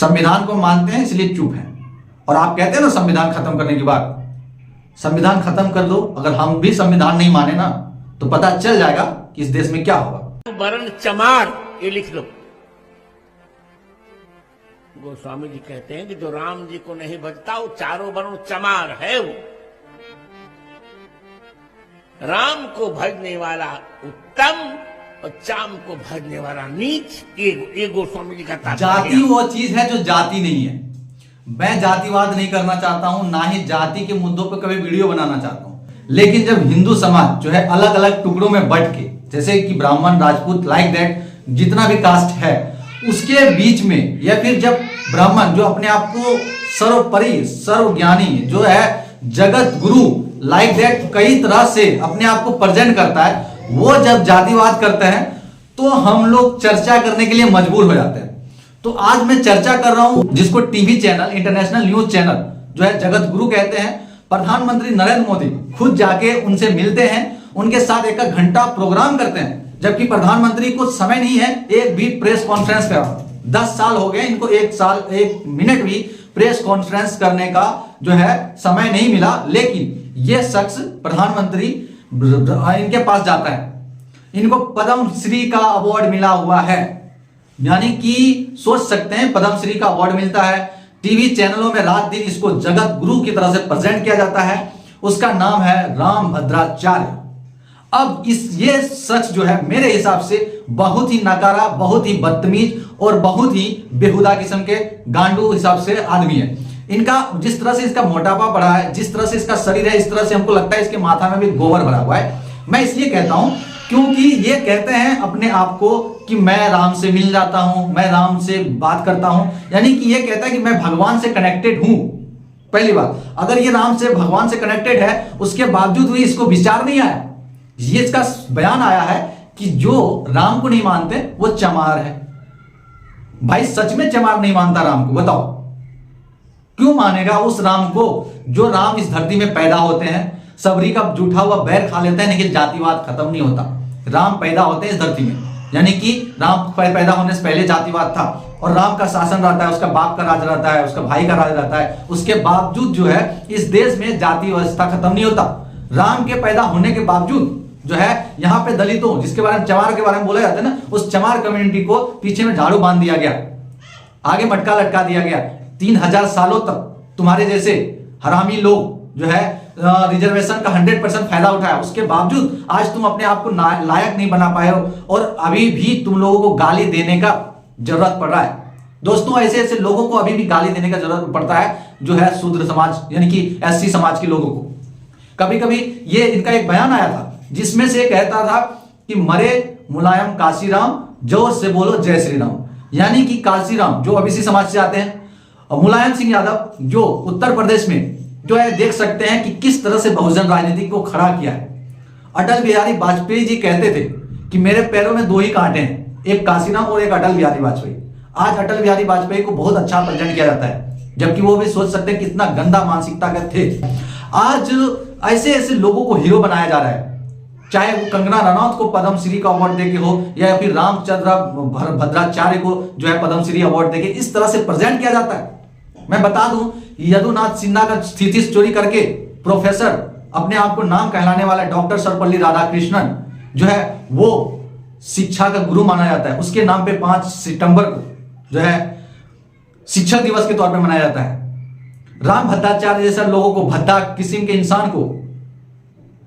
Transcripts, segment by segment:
संविधान को मानते हैं इसलिए चुप हैं। और आप कहते हैं ना संविधान खत्म करने की बात, संविधान खत्म कर दो। अगर हम भी संविधान नहीं माने ना तो पता चल जाएगा कि इस देश में क्या होगा। वर्ण चमार, ये लिख लो। गोस्वामी जी कहते हैं कि जो राम जी को नहीं भजता वो चारों वर्ण चमार है। वो राम को भजने वाला उत्तम और चाम को भजने वाला नीच। ये गोस्वामी जी का तात्पर्य। जाति वो चीज है जो जाति नहीं है। मैं जातिवाद नहीं करना चाहता हूं, ना ही जाति के मुद्दों पर कभी वीडियो बनाना चाहता हूं। लेकिन जब हिंदू समाज जो है अलग अलग टुकड़ों में बंट के, जैसे कि ब्राह्मण, राजपूत, लाइक दैट जितना भी कास्ट है उसके बीच में, या फिर जब ब्राह्मण जो अपने आप को सर्वोपरि सर्वज्ञानी जो है जगत गुरु लाइक दैट कई तरह से अपने आप को प्रेजेंट करता है, वो जब जातिवाद करते हैं तो हम लोग चर्चा करने के लिए मजबूर हो जाते हैं। तो आज मैं चर्चा कर रहा हूं जिसको TV channel, international news channel जो है जगत गुरु कहते हैं। प्रधानमंत्री नरेंद्र मोदी खुद जाके उनसे मिलते हैं, उनके साथ एक घंटा प्रोग्राम करते हैं, जबकि प्रधानमंत्री को समय नहीं है एक भी प्रेस कॉन्फ्रेंस का। 10 साल हो गए इनको, 1 मिनट भी प्रेस कॉन्फ्रेंस करने का जो है समय नहीं मिला। लेकिन यह शख्स प्रधानमंत्री इनके पास जाता है, इनको पद्म श्री का अवार्ड मिला हुआ है। यानी कि सोच सकते हैं पद्म श्री का अवार्ड मिलता है, टीवी चैनलों में रात दिन इसको जगत गुरु की तरह से प्रेजेंट किया जाता है। उसका नाम है रामभद्राचार्य। अब ये शख्स जो है मेरे हिसाब से बहुत ही नकारा, बहुत ही बदतमीज और बहुत ही बेहुदा किस्म के गांडू हिसाब से आदमी है। इनका जिस तरह से इसका मोटापा बढ़ा है, जिस तरह से इसका शरीर है, इस तरह से हमको लगता है इसके माथा में भी गोबर भरा हुआ है। मैं इसलिए कहता हूं क्योंकि ये कहते हैं अपने आप को कि मैं राम से मिल जाता हूं, मैं राम से बात करता हूं। यानी कि ये कहता है कि मैं भगवान से कनेक्टेड हूं। पहली बात, अगर ये राम से भगवान से कनेक्टेड है उसके बावजूद भी इसको विचार नहीं आया। ये इसका बयान आया है कि जो राम को नहीं मानते वो चमार है। भाई सच में चमार नहीं मानता राम को? बताओ क्यों मानेगा उस राम को जो राम इस धरती में पैदा होते हैं, सबरी का जूठा हुआ बैर खा लेते हैं, लेकिन जातिवाद खत्म नहीं होता। राम पैदा होते हैं इस धरती में, यानी कि राम पैदा होने से पहले जातिवाद था और राम का शासन रहता है, उसका बाप का राज रहता है, उसका भाई का राज रहता है। उसके बावजूद जो है इस देश में जाति व्यवस्था खत्म नहीं होता। राम के पैदा होने के बावजूद जो है यहाँ पे दलितों, जिसके बारे में चमार के बारे में बोला जाता है ना, उस चमार कम्युनिटी को पीछे में झाड़ू बांध दिया गया, आगे मटका लटका दिया गया। 3000 सालों तक तुम्हारे जैसे हरामी लोग जो है रिजर्वेशन का 100% फायदा उठाया, उसके बावजूद आज तुम अपने आप को लायक नहीं बना पाए हो और अभी भी तुम लोगों को गाली देने का जरूरत पड़ रहा है। दोस्तों ऐसे ऐसे लोगों को अभी भी गाली देने का जरूरत पड़ता है जो है शूद्र समाज यानी कि SC समाज के लोगों को। कभी कभी ये इनका एक बयान आया था जिसमें से कहता था कि मरे मुलायम काशीराम, जोर से बोलो जय श्री राम। यानी कि काशीराम जो ओबीसी समाज से आते हैं और मुलायम सिंह यादव जो उत्तर प्रदेश में जो है देख सकते हैं कि किस तरह से बहुजन राजनीति को खड़ा किया है। अटल बिहारी वाजपेयी जी कहते थे कि मेरे पैरों में 2 ही कांटे हैं, एक काशीराम और एक अटल बिहारी वाजपेयी। आज अटल बिहारी वाजपेयी को बहुत अच्छा प्रेजेंट किया जाता है, जबकि वो भी सोच सकते हैं कितना गंदा मानसिकता के थे। आज ऐसे ऐसे लोगों को हीरो बनाया जा रहा है, चाहे वो कंगना रनौत को पद्म श्री का अवार्ड देके हो या फिर रामचंद्र भद्राचार्य को जो है पद्म श्री अवार्ड देके इस तरह से प्रेजेंट किया जाता है। मैं बता दूं यदुनाथ सिन्हा का थीसिस चोरी करके प्रोफेसर अपने आप को नाम कहलाने वाला डॉक्टर सर्वपल्ली राधाकृष्णन जो है वो शिक्षा का गुरु माना जाता है। उसके नाम पे 5 सितंबर को जो है शिक्षक दिवस के तौर पे मनाया जाता है। राम भद्राचार्य जैसे लोगों को, भद्दा किस्म के इंसान को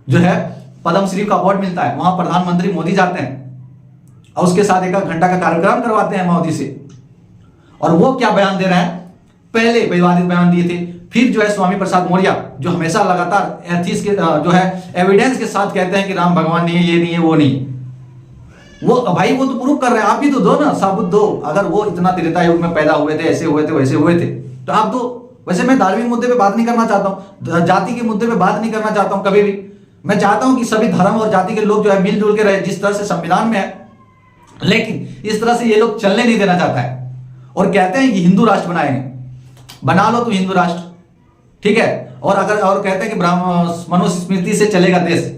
जो है पद्म श्री का अवार्ड मिलता है। वहां प्रधानमंत्री मोदी जाते हैं और उसके साथ 1 घंटा का कार्यक्रम करवाते हैं मोदी से। और वो क्या बयान दे रहे हैं? पहले विवादित बयान दिए थे, फिर जो है स्वामी प्रसाद मौर्य जो हमेशा लगातार एथिक्स के जो है एविडेंस के साथ कहते हैं कि राम भगवान नहीं है, ये नहीं है, वो नहीं। वो भाई वो तो प्रूव कर रहे हैं, आप भी तो दो ना, साबुत दो। अगर वो इतना त्रेता युग में पैदा हुए थे, ऐसे हुए थे, वैसे हुए थे, तो आप दो। वैसे मैं धार्मिक मुद्दे पे बात नहीं करना चाहता हूँ, जाति के मुद्दे पे बात नहीं करना चाहता हूँ कभी भी। मैं चाहता हूं कि सभी धर्म और जाति के लोग जो है मिलजुल के रहे जिस तरह से संविधान में है, लेकिन इस तरह से ये लोग चलने नहीं देना चाहता है और कहते हैं कि हिंदू राष्ट्र बनाएंगे। बना लो तुम हिंदू राष्ट्र, ठीक है, और अगर और कहते हैं कि मनुस्मृति से चलेगा देश।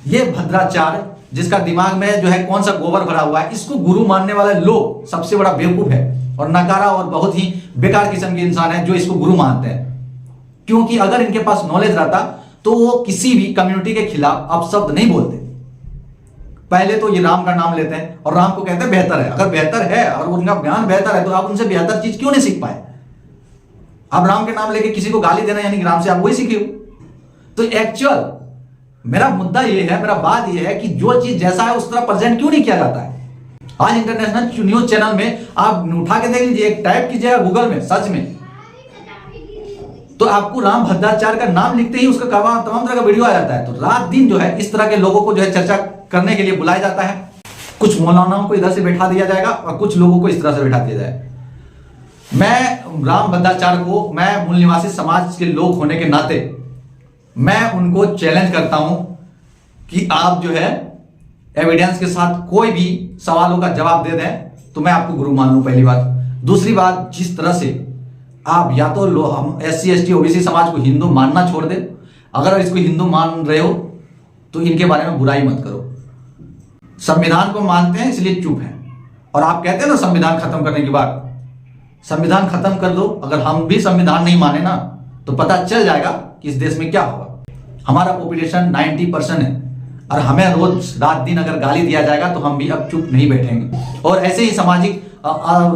ये भद्राचार्य जिसका दिमाग में जो है कौन सा गोबर भरा हुआ है, इसको गुरु मानने वाले लोग सबसे बड़ा बेवकूफ है। और नकारा और बहुत ही बेकार किस्म के इंसान है जो इसको गुरु मानते हैं। क्योंकि अगर इनके पास नॉलेज रहता तो वो किसी भी कम्युनिटी के खिलाफ अपशब्द नहीं बोलते। पहले तो ये राम का नाम लेते हैं और राम को कहते हैं बेहतर है। अगर बेहतर है और उनका ज्ञान बेहतर है तो आप उनसे बेहतर चीज क्यों नहीं सीख पाए? आप राम के नाम लेके किसी को गाली देना यानी कि राम से आप वही सीखे हो। तो एक्चुअल मेरा मुद्दा ये है, मेरा बात ये है कि जो चीज जैसा है उस तरह प्रेजेंट क्यों नहीं किया जाता है। आज इंटरनेशनल न्यूज चैनल में आप उठा के देख लीजिए, एक टाइप कीजिएगा गूगल में सर्च में, तो आपको राम भद्राचार्य का नाम लिखते ही उसका तमाम तरह का वीडियो आ जाता है। तो रात दिन जो है इस तरह के लोगों को जो है चर्चा करने के लिए बुलाया जाता है। कुछ मौलानाओं को इधर से बैठा दिया जाएगा और कुछ लोगों को इस तरह से बैठा दिया जाएगा। मैं राम भद्राचार्य को, मैं मूल निवासी समाज के लोग होने के नाते मैं उनको चैलेंज करता हूं कि आप जो है एविडेंस के साथ कोई भी सवालों का जवाब दे दें तो मैं आपको गुरु मान लूं, पहली बात। दूसरी बात, जिस तरह से आप या तो हम SC ST OBC समाज को हिंदू मानना छोड़ दें, अगर इसको हिंदू मान रहे हो तो इनके बारे में बुराई मत करो। संविधान को मानते हैं इसलिए चुप है, और आप कहते हैं ना संविधान खत्म करने की बात, संविधान खत्म कर दो। अगर हम भी संविधान नहीं माने ना तो पता चल जाएगा कि इस देश में क्या होगा। हमारा पॉपुलेशन 90% है और हमें रोज रात दिन अगर गाली दिया जाएगा तो हम भी अब चुप नहीं बैठेंगे। और ऐसे ही सामाजिक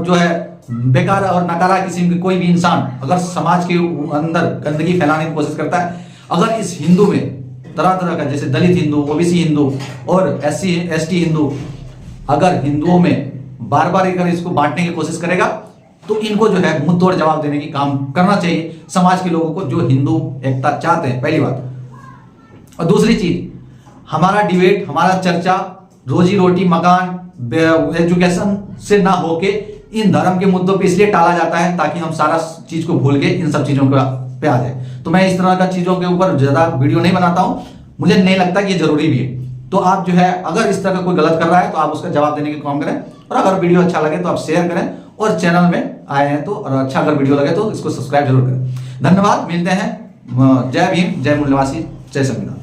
जो है बेकार और नकारा किस्म के कोई भी इंसान अगर समाज के अंदर गंदगी फैलाने की कोशिश करता है, अगर इस हिंदू में तरह तरह का, जैसे दलित हिंदू, OBC हिंदू और SC ST हिंदू, अगर हिंदुओं में बार बार अगर इसको बांटने की कोशिश करेगा तो इनको जो है मुंह तोड़ जवाब देने की काम करना चाहिए समाज के लोगों को जो हिंदू एकता चाहते हैं, पहली बात। और दूसरी चीज, हमारा डिबेट, हमारा चर्चा रोजी रोटी, मकान, एजुकेशन से ना होके इन धर्म के मुद्दों पे इसलिए टाला जाता है ताकि हम सारा चीज को भूल के इन सब चीजों पे आ जाए। तो मैं इस तरह का चीजों के ऊपर ज्यादा वीडियो नहीं बनाता हूं, मुझे नहीं लगता कि ये जरूरी भी है। तो आप जो है अगर इस तरह का कोई गलत कर रहा है तो आप उसका जवाब देने की काम करें, और अगर वीडियो अच्छा लगे तो आप शेयर करें, और चैनल में आए हैं तो और अच्छा अगर वीडियो लगे तो इसको सब्सक्राइब जरूर करें। धन्यवाद, मिलते हैं। जय भीम, जय मूल निवासी, जय संविधान।